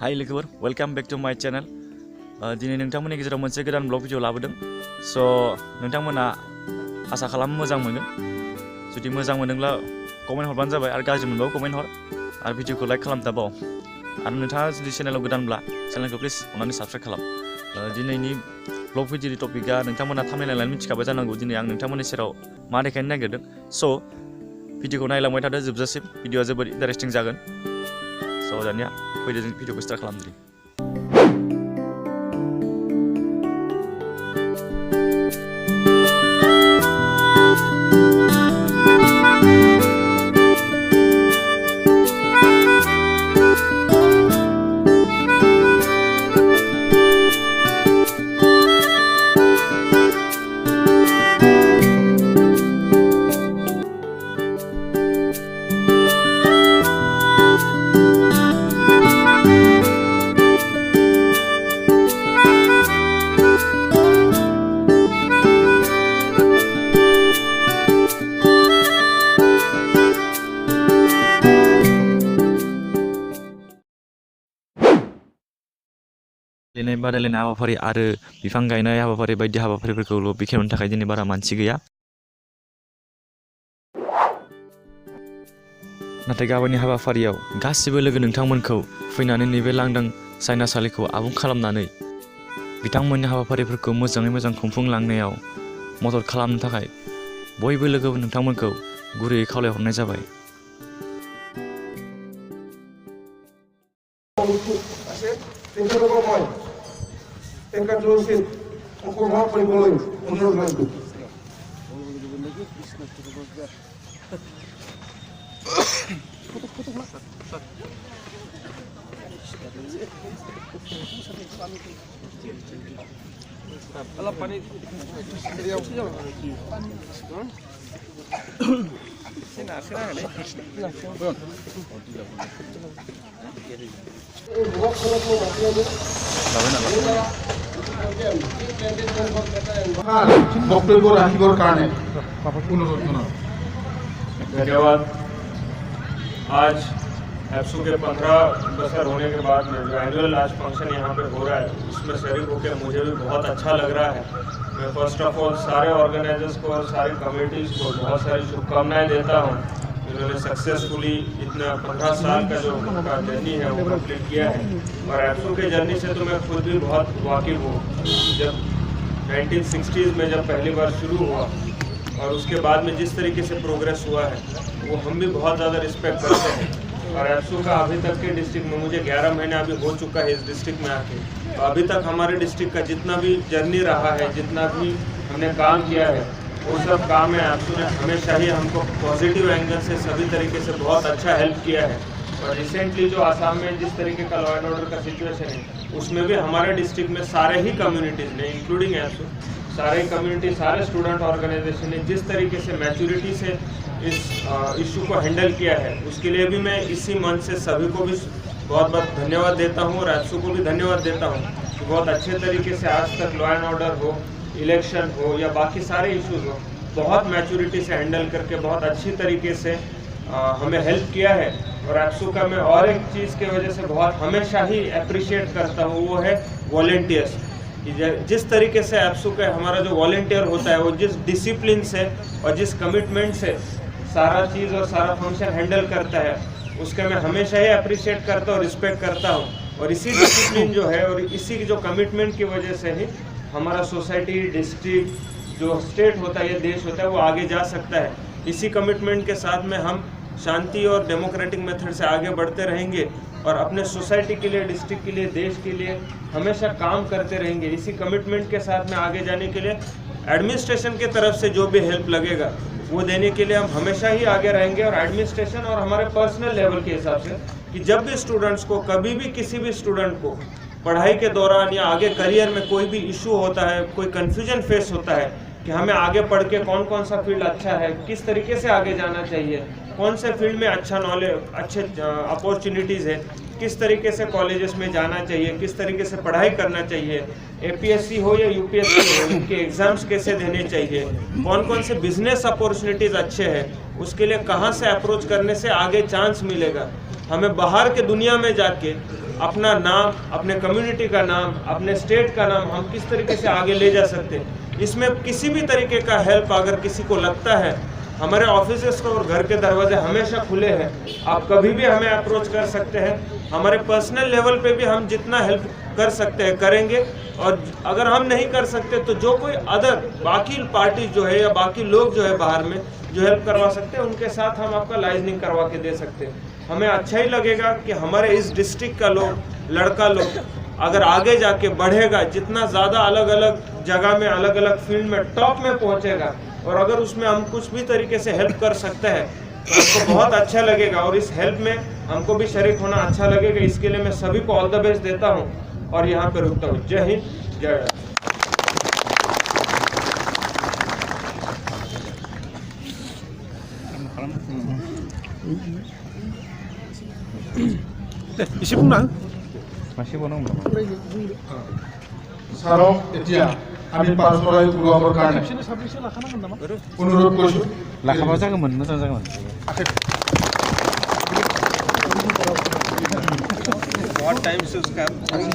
हाय लोगोफोर welcome back to my channel दिनै नोंथांमोननि गेजेराव मोनसे गोदान ब्लग भिडिअ लाबोदों स' नोंथांमोना आसा खालामो मोजां मोनगोन जुदि मोजां मोनोब्ला कमेन्ट हरबानो जाबाय आरो गाज्रि मोनबाबो कमेन्ट हर आरो भिडिअखौ लाइक खालामदाबाव आरो नोंथाङा जुदि चेनेलाव गोदानब्ला चेनेलखौ प्लिज अननानै साबस्क्राइब खालाम दिनैनि ब्लग भिडिअनि टपिकआ नोंथांमोना थाम्बनेल नायनानै मिथिखाबाय जानांगौ दिनै आं नोंथांमोननि सेराव मा देखायनो नागिरदों स' भिडिअखौ नायलांबाय थादो जोबजासिम भिडिअआ जोबोद इन्टारेस्टिं जागोन स' दानिया फैदो जों भिडिअखौ स्टार्ट खालामदिनि गेलेनाय बादायलायनाय हाबाफारि आरो बिफां गायनाय हाबाफारि बायदि हाबाफारिफोरखौल' बेखेवनो थाखाय दिनै बारा मानसि गैया नाथाय गाबोननि हाबाफारियाव गासिबो लोगो नोंथांमोनखौ फैनानै नैबे लांदां सायनासालिखौ आबुं खालामनानै बिथांमोननि हाबाफारिफोरखौ मोजाङै मोजां खुंफुंलांनायाव मदद खालामनो थाखाय बयबो लोगो नोंथांमोनखौ गुरैयै खावलायहरनाय जाबाय Tingkat terusin, hukum apa yang boleh menurut itu? Kalau panik, dia धन्यवाद। आज एप्सू के 15 बरस होने के बाद में जो एनुअल आज फंक्शन यहाँ पे हो रहा है उसमें शरीक होकर मुझे भी बहुत अच्छा लग रहा है। मैं फर्स्ट ऑफ ऑल सारे ऑर्गेनाइजर्स को और सारी कमेटीज़ को बहुत सारी शुभकामनाएं देता हूँ। इन्होंने सक्सेसफुली इतना 15 साल का जो उनका जर्नी है वो कंप्लीट किया है और एप्सू के जर्नी से तो मैं खुद भी बहुत वाकिफ़ हूँ। जब 1960s में जब पहली बार शुरू हुआ और उसके बाद में जिस तरीके से प्रोग्रेस हुआ है वो हम भी बहुत ज़्यादा रिस्पेक्ट करते हैं और एप्सू का अभी तक के डिस्ट्रिक्ट में मुझे 11 महीने अभी हो चुका है इस डिस्ट्रिक्ट में आके, तो अभी तक हमारे डिस्ट्रिक्ट का जितना भी जर्नी रहा है, जितना भी हमने काम किया है वो सब काम में एप्सू ने हमेशा ही हमको पॉजिटिव एंगल से सभी तरीके से बहुत अच्छा हेल्प किया है। और रिसेंटली जो आसाम में जिस तरीके का लॉ एंड ऑर्डर का सिचुएशन है उसमें भी हमारे डिस्ट्रिक्ट में सारे ही कम्युनिटीज़ ने इंक्लूडिंग एप्सू सारे कम्युनिटी सारे स्टूडेंट ऑर्गेनाइजेशन ने जिस तरीके से मैच्योरिटी से इस इशू को हैंडल किया है उसके लिए भी मैं इसी मंच से सभी को भी बहुत बहुत धन्यवाद देता हूँ और एप्सू को भी धन्यवाद देता हूँ कि बहुत अच्छे तरीके से आज तक लॉ एंड ऑर्डर हो, इलेक्शन हो या बाकी सारे इश्यूज हो, बहुत मैच्योरिटी से हैंडल करके बहुत अच्छी तरीके से हमें हेल्प किया है। और एप्सू का मैं और एक चीज़ की वजह से बहुत हमेशा ही अप्रिशिएट करता हूँ वो है वॉलेंटियर्स कि जिस तरीके से एप्सू का हमारा जो वॉलेंटियर होता है वो जिस डिसिप्लिन से और जिस कमिटमेंट से सारा चीज़ और सारा फंक्शन हैंडल करता है उसका मैं हमेशा ही अप्रिशिएट करता हूँ, रिस्पेक्ट करता हूँ। और इसी डिसिप्लिन जो है और इसी जो कमिटमेंट की वजह से ही हमारा सोसाइटी, डिस्ट्रिक्ट, जो स्टेट होता है या देश होता है वो आगे जा सकता है। इसी कमिटमेंट के साथ में हम शांति और डेमोक्रेटिक मेथड से आगे बढ़ते रहेंगे और अपने सोसाइटी के लिए, डिस्ट्रिक्ट के लिए, देश के लिए हमेशा काम करते रहेंगे। इसी कमिटमेंट के साथ में आगे जाने के लिए एडमिनिस्ट्रेशन की तरफ से जो भी हेल्प लगेगा वो देने के लिए हम हमेशा ही आगे रहेंगे। और एडमिनिस्ट्रेशन और हमारे पर्सनल लेवल के हिसाब से कि जब भी स्टूडेंट्स को कभी भी किसी भी स्टूडेंट को पढ़ाई के दौरान या आगे करियर में कोई भी इशू होता है, कोई कन्फ्यूजन फेस होता है कि हमें आगे पढ़ के कौन कौन सा फील्ड अच्छा है, किस तरीके से आगे जाना चाहिए, कौन से फील्ड में अच्छा नॉलेज, अच्छे अपॉर्चुनिटीज़ है, किस तरीके से कॉलेजेस में जाना चाहिए, किस तरीके से पढ़ाई करना चाहिए, APSC हो या UPSC हो इनके एग्ज़ाम्स कैसे देने चाहिए, कौन कौन से बिजनेस अपॉर्चुनिटीज़ अच्छे हैं, उसके लिए कहाँ से अप्रोच करने से आगे चांस मिलेगा। हमें बाहर के दुनिया में जाके अपना नाम, अपने कम्युनिटी का नाम, अपने स्टेट का नाम हम किस तरीके से आगे ले जा सकते हैं। इसमें किसी भी तरीके का हेल्प अगर किसी को लगता है, हमारे ऑफिसेस और घर के दरवाजे हमेशा खुले हैं, आप कभी भी हमें अप्रोच कर सकते हैं। हमारे पर्सनल लेवल पे भी हम जितना हेल्प कर सकते हैं करेंगे, और अगर हम नहीं कर सकते तो जो कोई अदर बाकी पार्टी जो है या बाकी लोग जो है बाहर में जो हेल्प करवा सकते हैं उनके साथ हम आपका लाइजनिंग करवा के दे सकते हैं। हमें अच्छा ही लगेगा कि हमारे इस डिस्ट्रिक्ट का लड़का लोग अगर आगे जाके बढ़ेगा, जितना ज़्यादा अलग अलग जगह में अलग अलग फील्ड में टॉप में पहुंचेगा, और अगर उसमें हम कुछ भी तरीके से हेल्प कर सकते हैं तो हमको बहुत अच्छा लगेगा, और इस हेल्प में हमको भी शरीक होना अच्छा लगेगा। इसके लिए मैं सभी को ऑल द बेस्ट देता हूँ और यहाँ पे रुकता हूँ। जय हिंद, जय भारत। 이시 분만 সারক এতিয়া আমি পাৰস্পৰিক উলংঘনৰ কাৰণে অনুৰোধ কৰিছোঁ। लाखाबा जागौमोन, मोजां जागौमन। बहुत टाइम से उसका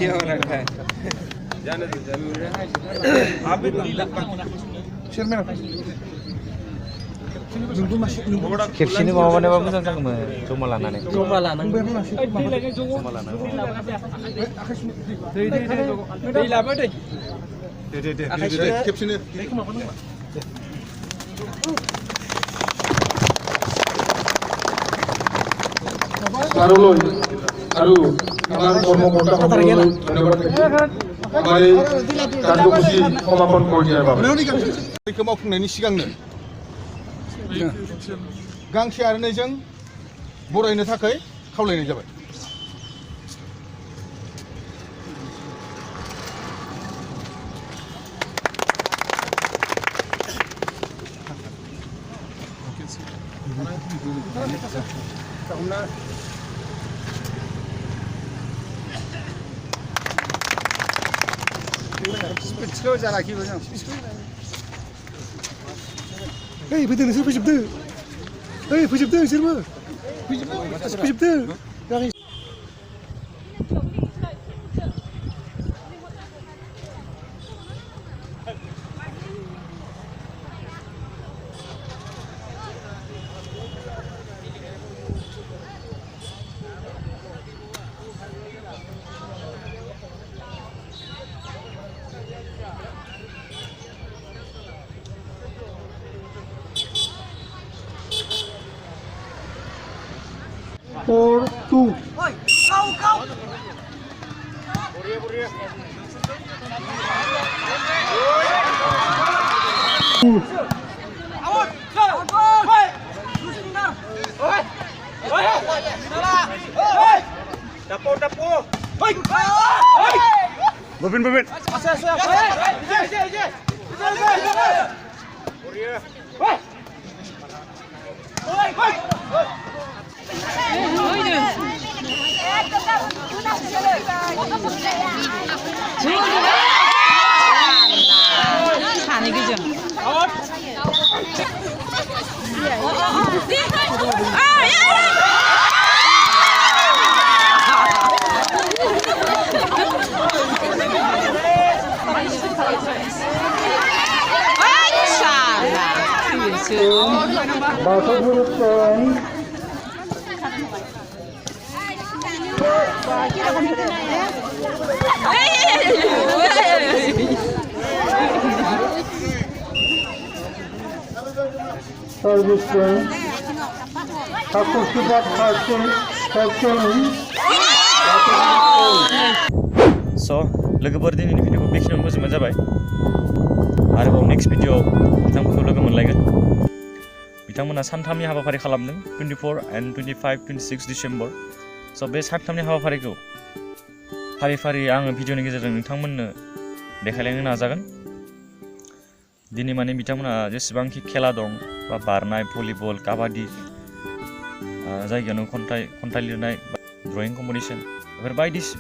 ये हो रखा है, जाने दो जरूर है। आप भी खेबसेनो माबानोबा मोजां जागौमोन, जमा लानानै। खेबसेनो সারলৈ আৰু আমাৰ কৰ্মকৰ্তাসকললৈ ধন্যবাদ আমাৰ এই কাৰ্যসূচী সমাপন কৰি দিয়াৰ বাবে। मावफुंनायनि सिगांनो गांसे आर'नाइजों बरायनो थाखाय खावलायनाय जाबाय। Hei, betul nasi pejibde. Hei, pejibde sirma. Pejibde. Four, two. Bobin. Service train. So, लोगोफोर दिनैनि भिडिअखौ बेखिनियावनो फोजोबनाय जाबाय। आरोबाव नेक्स्ट भिडिअआव बिथांमोनखौ लोगो मोनलायगोन। बिथांमोना सानथामनि हाबाफारि खालामदों, 24 and 25, 26 डिसेम्बर। स' बे सानथामनि हाबाफारिखौ फारि फारि आङो भिडिअनि गेजेरजों नोंथांमोननो देखायलांनो नाजागोन। दिनै माने बिथांमोना जेसेबांखि खेला दं, बा बारनाय, भलिबल, काबादि, जायगायावनो खन्थाइ लिरनाय, ड्रयिं कम्पिटिशन, बेफोर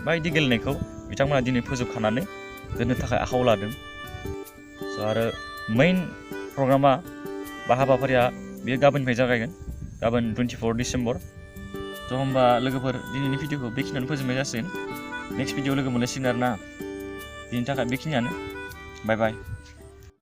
बायदि गेलेनायखौ बिथांमोना दिनै फोजोबखानानै दोननो थाखाय आखायाव लादों। स' आरो मेइन प्रग्रामा बा हाबाफारिया बेयो गाबोननिफ्राय जागायगोन, गाबोन 24 डिसेम्बर। थ' होमबा लोगोफोर दिनैनि भिडिअखौ बेखिनियावनो फोजोबनाय जासिगोन नेक्स्ट भिडिअ लोगो मोनलायसिगोन आरोना दिनैनि थाखाय बेखिनियानो बाय बाय